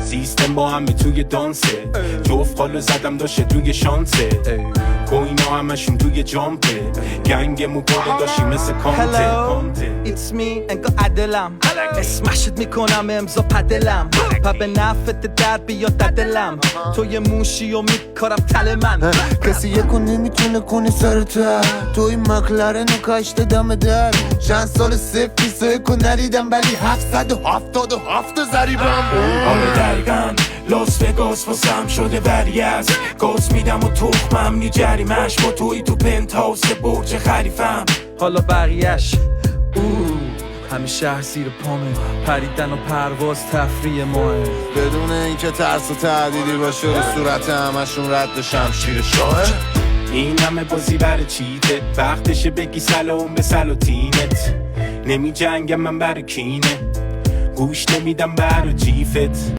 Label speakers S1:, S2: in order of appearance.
S1: سیستم با همه توی دانسه، جفت قالو زدم داشته توی شانسه، کوینا همشون توی جامپه، گنگ موکاده داشتی مثل کانته.
S2: Hello, it's me انگاه عدلم، اسمشت میکنم امضا پدلم، و به نفت در بیاد دلم، توی موشی و میکارم تل من.
S3: کسی یکو نمیتونه کنی سر تر، توی مکلرن و کشت دم در، چند سال 0-21 ندیدم ولی 777 زریبم.
S1: آره دقیقاً لاس وگاس واسم شده وریز، گاز میدم و تخمم نی جریمش، با توی تو پنت هاوس برج خریفم.
S2: حالا بقیهش همه شهر زیر پامه، پریدن و پرواز تفریح ماه،
S3: بدون اینکه ترس و تهدیدی باشه رو صورت همشون رد شمشیر شاه.
S1: این همه بازی برای چیته، وقتشه بگی سلام به سلاطینت، نمی جنگم من برای کینه، گوش نمیدم برای جیفت.